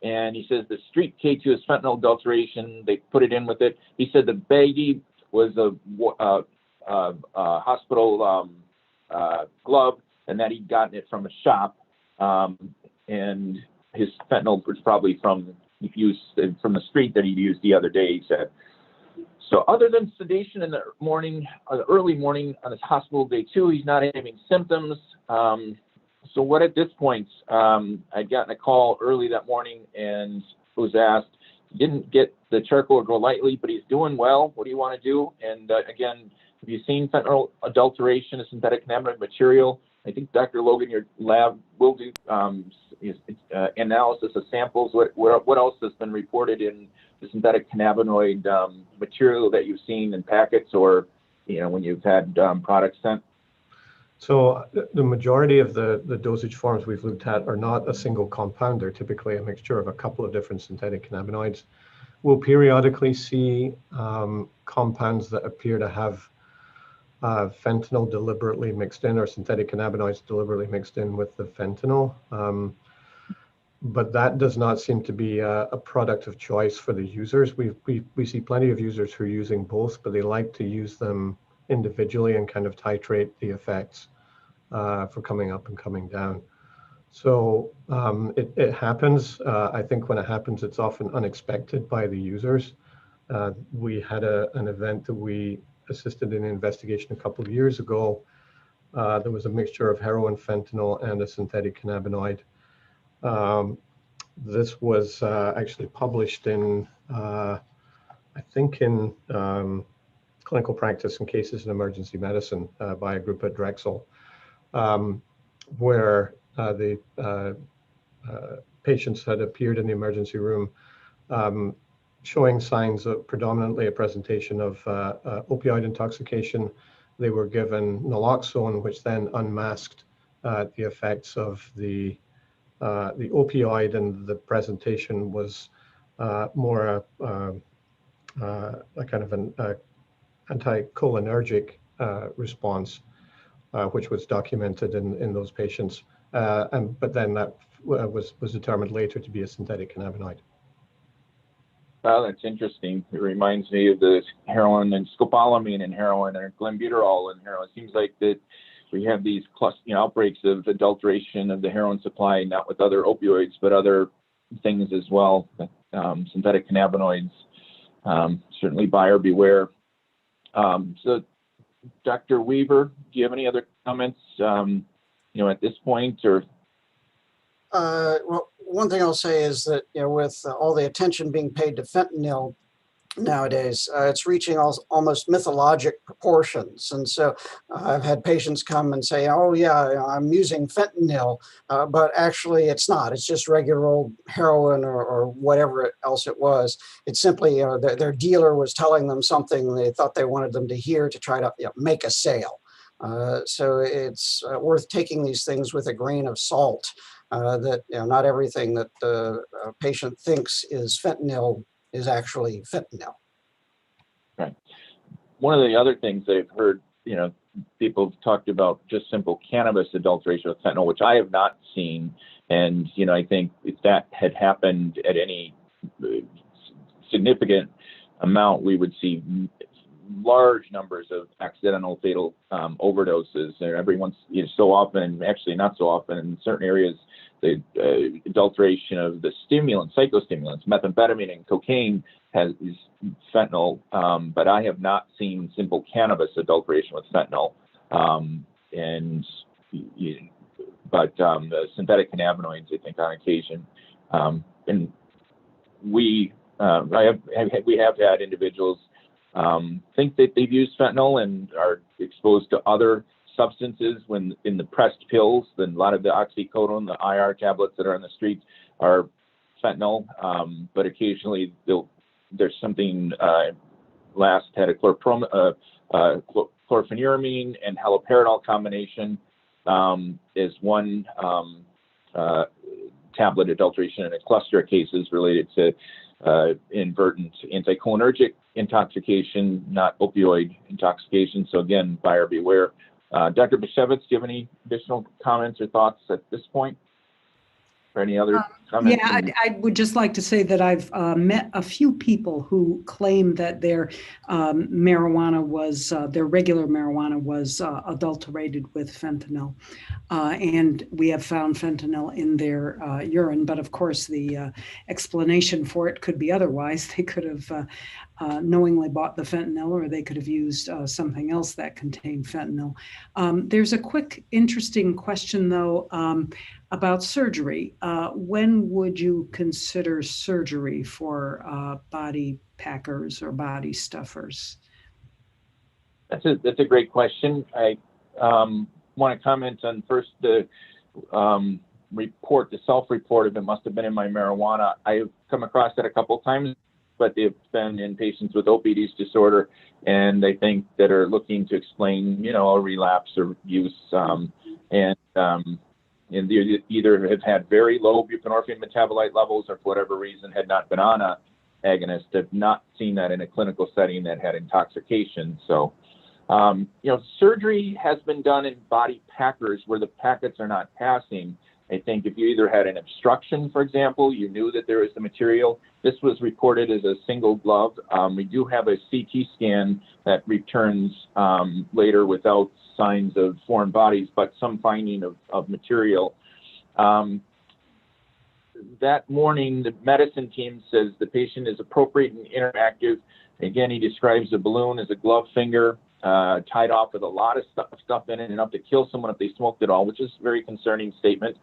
S1: and he says the street K2 is fentanyl adulteration. They put it in with it. He said the baggie was a hospital glove, and that he'd gotten it from a shop, and his fentanyl was probably from use from the street that he'd used the other day, he said. So other than sedation in the morning, early morning on his hospital day 2, he's not having symptoms. So what at this point, I'd gotten a call early that morning and was asked, he didn't get the charcoal or go lightly, but he's doing well. What do you want to do? And again, have you seen fentanyl adulteration, a synthetic cannabinoid material? I think Dr. Logan, your lab will do analysis of samples. What else has been reported in the synthetic cannabinoid material that you've seen in packets or, when you've had products sent?
S5: So the majority of the dosage forms we've looked at are not a single compound. They're typically a mixture of a couple of different synthetic cannabinoids. We'll periodically see compounds that appear to have fentanyl deliberately mixed in, or synthetic cannabinoids deliberately mixed in with the fentanyl. But that does not seem to be a product of choice for the users. We see plenty of users who are using both, but they like to use them individually and kind of titrate the effects for coming up and coming down. So it happens. I think when it happens, it's often unexpected by the users. We had an event that we assisted in an investigation a couple of years ago There was a mixture of heroin, fentanyl, and a synthetic cannabinoid. This was actually published in, I think, in Clinical Practice and Cases in Emergency Medicine by a group at Drexel, where the patients had appeared in the emergency room showing signs of predominantly a presentation of opioid intoxication. They were given naloxone, which then unmasked the effects of the opioid, and the presentation was more a kind of an anticholinergic response, which was documented in those patients. But then that was determined later to be a synthetic cannabinoid.
S1: Well, that's interesting. It reminds me of the heroin and scopolamine in heroin, or glenbuterol in heroin. It seems like that we have these outbreaks of adulteration of the heroin supply, not with other opioids, but other things as well. Synthetic cannabinoids, certainly buyer beware. So, Dr. Weaver, do you have any other comments, at this point, or?
S3: Well, one thing I'll say is that, with all the attention being paid to fentanyl nowadays, it's reaching almost mythologic proportions. And so I've had patients come and say, oh yeah, I'm using fentanyl, but actually it's not. It's just regular old heroin or whatever else it was. It's simply their dealer was telling them something they thought they wanted them to hear to try to make a sale. So it's worth taking these things with a grain of salt, that not everything that the patient thinks is fentanyl is actually fentanyl.
S1: Right. One of the other things I've heard, people have talked about just simple cannabis adulteration with fentanyl, which I have not seen. And, I think if that had happened at any significant amount, we would see large numbers of accidental fatal overdoses. And every once, so often, actually not so often, in certain areas, the adulteration of the stimulants, psychostimulants, methamphetamine and cocaine has fentanyl, but I have not seen simple cannabis adulteration with fentanyl. But the synthetic cannabinoids, I think, on occasion, and we have had individuals think that they've used fentanyl and are exposed to other substances when in the pressed pills. Then a lot of the oxycodone, the IR tablets that are on the streets are fentanyl, but occasionally there's something. Last had a chlorpheniramine and haloperidol combination is one tablet adulteration in a cluster of cases related to inadvertent anticholinergic intoxication, not opioid intoxication. So again, buyer beware. Dr. Bashevitz, do you have any additional comments or thoughts at this point? Or any other comments?
S4: Yeah, I would just like to say that I've met a few people who claim that their marijuana was, their regular marijuana was adulterated with fentanyl. And we have found fentanyl in their urine, but of course the explanation for it could be otherwise. They could have knowingly bought the fentanyl, or they could have used something else that contained fentanyl. There's a quick, interesting question though, about surgery. When would you consider surgery for body packers or body stuffers?
S1: That's a great question. I want to comment on first the report, the self-report of it must have been in my marijuana. I've come across that a couple of times, but they've been in patients with opioid use disorder, and I think that are looking to explain, a relapse or use, and they either have had very low buprenorphine metabolite levels, or for whatever reason had not been on a agonist. Have not seen that in a clinical setting that had intoxication. So, surgery has been done in body packers where the packets are not passing. I think if you either had an obstruction, for example, you knew that there was the material. This was reported as a single glove. We do have a CT scan that returns later without signs of foreign bodies, but some finding of material. That morning, the medicine team says the patient is appropriate and interactive. Again, he describes the balloon as a glove finger. tied off with a lot of stuff in it, enough to kill someone if they smoked it all, which is a very concerning statement.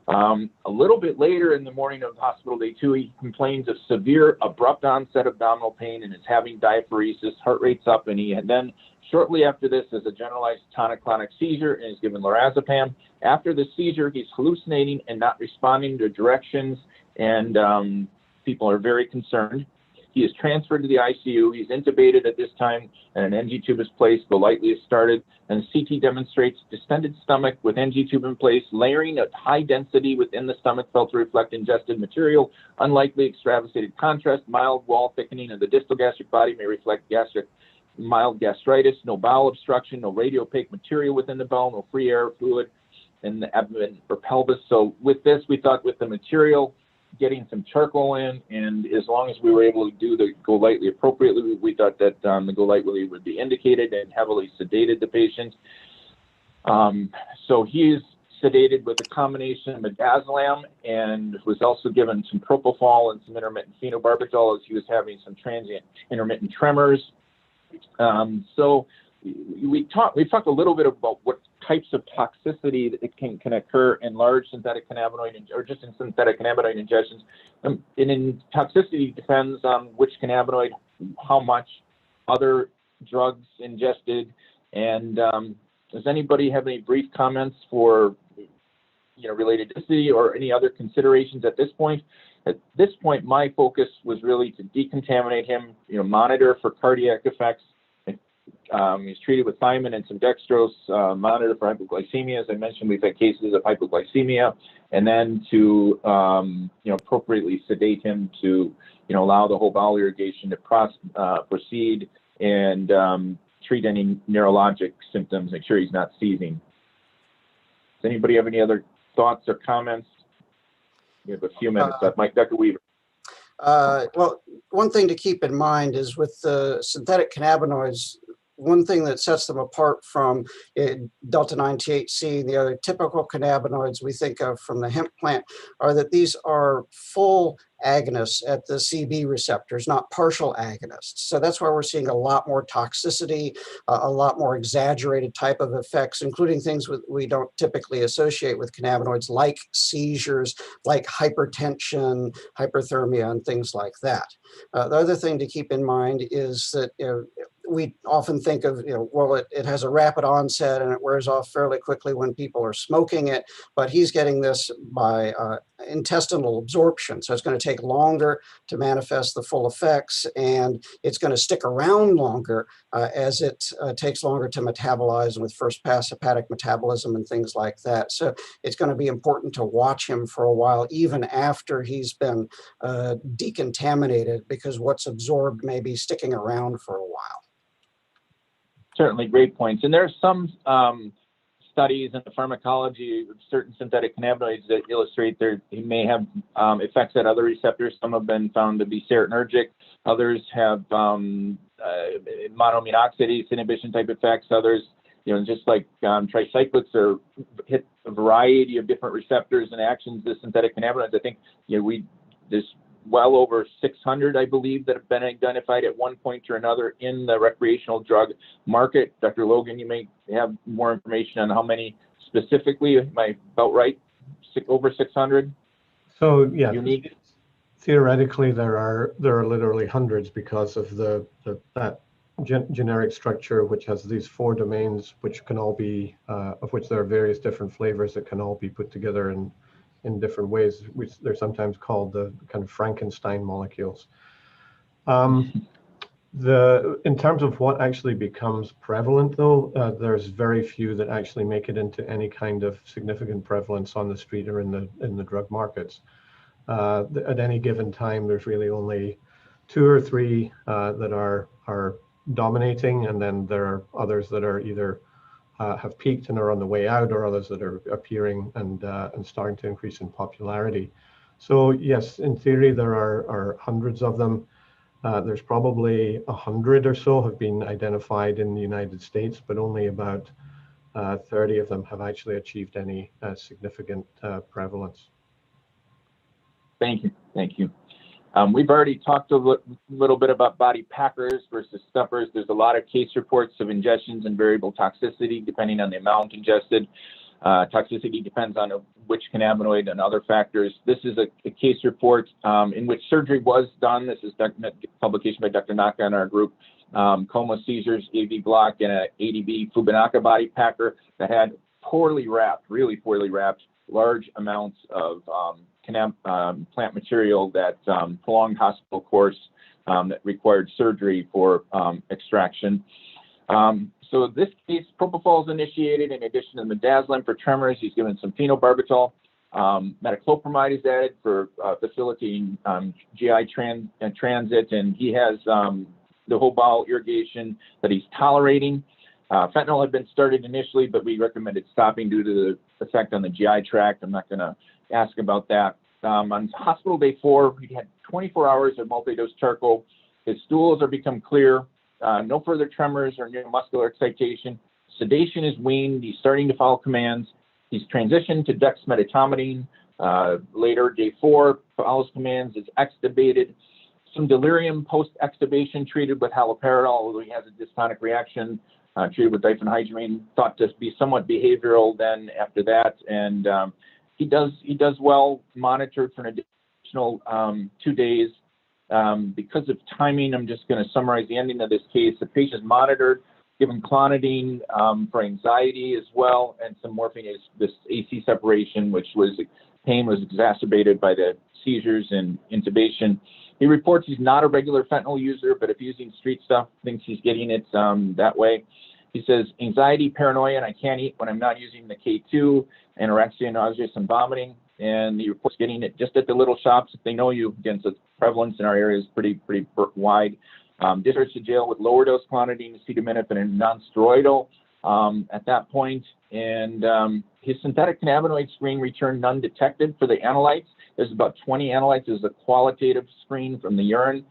S1: A little bit later in the morning of hospital day 2, he complains of severe abrupt onset abdominal pain and is having diaphoresis, heart rate's up, and he had then shortly after this has a generalized tonic-clonic seizure and is given lorazepam. After the seizure, he's hallucinating and not responding to directions, and people are very concerned. He is transferred to the ICU. He's intubated at this time, and an NG tube is placed. Golightly is started, and CT demonstrates distended stomach with NG tube in place, layering at high density within the stomach felt to reflect ingested material. Unlikely extravasated contrast, mild wall thickening of the distal gastric body may reflect mild gastritis, no bowel obstruction, no radiopaque material within the bowel, no free air fluid in the abdomen or pelvis. So with this, we thought with the material, getting some charcoal in, and as long as we were able to do the Golightly appropriately, we thought that the Golightly would be indicated, and heavily sedated the patient. So he's sedated with a combination of midazolam and was also given some propofol and some intermittent phenobarbital as he was having some transient intermittent tremors. So we talked a little bit about what types of toxicity that can occur in large synthetic cannabinoid or just in synthetic cannabinoid ingestions. And in toxicity depends on which cannabinoid, how much, other drugs ingested. And does anybody have any brief comments for related to toxicity or any other considerations at this point? At this point, my focus was really to decontaminate him, monitor for cardiac effects. He's treated with thiamine and some dextrose, monitor for hypoglycemia. As I mentioned, we've had cases of hypoglycemia, and then to appropriately sedate him to allow the whole bowel irrigation to proceed, and treat any neurologic symptoms, make sure he's not seizing. Does anybody have any other thoughts or comments? We have a few minutes left. Dr. Weaver.
S3: Well, one thing to keep in mind is with the synthetic cannabinoids, one thing that sets them apart from delta-9 THC, the other typical cannabinoids we think of from the hemp plant, are that these are full agonists at the CB receptors, not partial agonists. So that's why we're seeing a lot more toxicity, a lot more exaggerated type of effects, including things we don't typically associate with cannabinoids, like seizures, like hypertension, hyperthermia, and things like that. The other thing to keep in mind is that we often think of, well, it has a rapid onset and it wears off fairly quickly when people are smoking it, but he's getting this by intestinal absorption. So it's going to take longer to manifest the full effects, and it's going to stick around longer as it takes longer to metabolize, and with first pass hepatic metabolism and things like that. So it's going to be important to watch him for a while, even after he's been decontaminated, because what's absorbed may be sticking around for a while.
S1: Certainly, great points. And there are some studies in the pharmacology of certain synthetic cannabinoids that illustrate they may have effects at other receptors. Some have been found to be serotonergic. Others have monoamine oxidase inhibition type effects. Others, just like tricyclics or hit a variety of different receptors and actions. The synthetic cannabinoids, I think, there's well over 600, I believe, that have been identified at one point or another in the recreational drug market. Dr. Logan, you may have more information on how many specifically. Am I about right? Over 600?
S5: So yeah,
S1: unique.
S5: Theoretically, there are literally hundreds, because of that generic structure, which has these 4 domains, which can all be of which there are various different flavors that can all be put together in different ways, which they're sometimes called the kind of Frankenstein molecules. In terms of what actually becomes prevalent, though, there's very few that actually make it into any kind of significant prevalence on the street or in the drug markets. At any given time, there's really only 2 or 3 that are dominating, and then there are others that are either have peaked and are on the way out, or others that are appearing and starting to increase in popularity. So yes, in theory, there are hundreds of them. There's probably 100 or so have been identified in the United States, but only about 30 of them have actually achieved any significant prevalence.
S1: Thank you. We've already talked a little bit about body packers versus stuffers. There's a lot of case reports of ingestions and variable toxicity depending on the amount ingested. Toxicity depends on which cannabinoid and other factors. This is a case report in which surgery was done. This is a publication by Dr. Naka in our group. Coma seizures, AV block, and an ADB Fubinaca body packer that had poorly wrapped, really poorly wrapped, large amounts of plant material that prolonged hospital course that required surgery for extraction. So this case, propofol is initiated in addition to midazolam for tremors. He's given some phenobarbital. Metoclopramide is added for facilitating GI transit, and he has the whole bowel irrigation that he's tolerating. Fentanyl had been started initially, but we recommended stopping due to the effect on the GI tract. I'm not going to ask about that. On hospital day 4, he had 24 hours of multi-dose charcoal. His stools are become clear. No further tremors or neuromuscular excitation. Sedation is weaned. He's starting to follow commands. He's transitioned to dexmedetomidine. Later, day 4, follows commands, is extubated. Some delirium post-extubation, treated with haloperidol, although he has a dystonic reaction, treated with diphenhydramine, thought to be somewhat behavioral then after that. And he does well, monitored for an additional 2 days. Because of timing, I'm just going to summarize the ending of this case. The patient is monitored, given clonidine for anxiety as well, and some morphine is this AC separation, which was pain was exacerbated by the seizures and intubation. He reports he's not a regular fentanyl user, but if using street stuff, thinks he's getting it that way. He says, anxiety, paranoia, and I can't eat when I'm not using the K2, anorexia, nausea, and vomiting. And he reports getting it just at the little shops. If they know you, again, so prevalence in our area is pretty wide. Discharged to jail with lower dose clonidine, acetaminophen, and non-steroidal at that point. And his synthetic cannabinoid screen returned none detected for the analytes. There's about 20 analytes. There's a qualitative screen from the urine.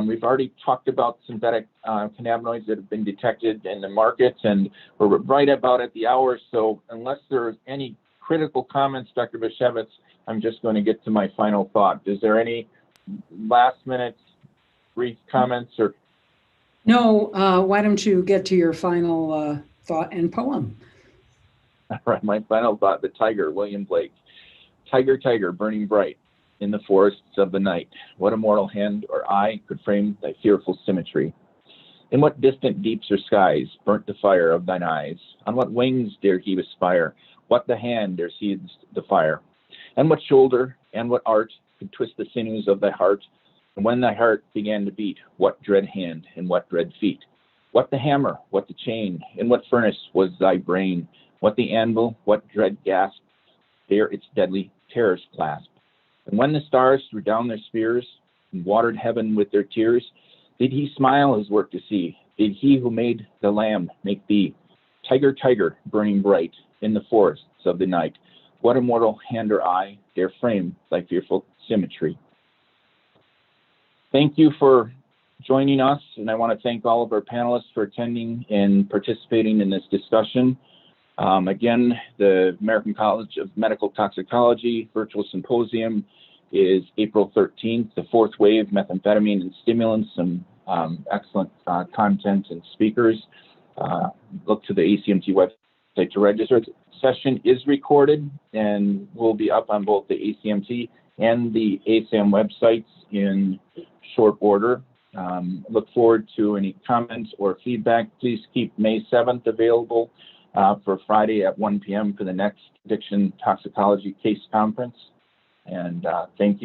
S1: We've already talked about synthetic cannabinoids that have been detected in the market, and we're right about at the hour. So unless there's any critical comments, Dr. Bashevitz, I'm just going to get to my final thought. Is there any last minute brief comments or?
S4: No, why don't you get to your final thought and poem?
S1: All right, my final thought, the tiger, William Blake. Tiger, tiger, burning bright in the forests of the night. What a mortal hand or eye could frame thy fearful symmetry? In what distant deeps or skies burnt the fire of thine eyes? On what wings dare he aspire? What the hand dare seize the fire? And what shoulder and what art could twist the sinews of thy heart? And when thy heart began to beat, what dread hand and what dread feet? What the hammer, what the chain, in what furnace was thy brain? What the anvil, what dread gasp, there its deadly terrors clasp? And when the stars threw down their spears and watered heaven with their tears, did he smile his work to see? Did he who made the lamb make thee? Tiger, tiger, burning bright in the forests of the night, what immortal hand or eye dare frame thy fearful symmetry? Thank you for joining us, and I want to thank all of our panelists for attending and participating in this discussion. Again, the American College of Medical Toxicology Virtual Symposium is April 13th, the fourth wave, methamphetamine and stimulants, some excellent content and speakers. Look to the ACMT website to register. The session is recorded and will be up on both the ACMT and the ASAM websites in short order. Look forward to any comments or feedback. Please keep May 7th available for Friday at 1 p.m. for the next addiction toxicology case conference. And thank you.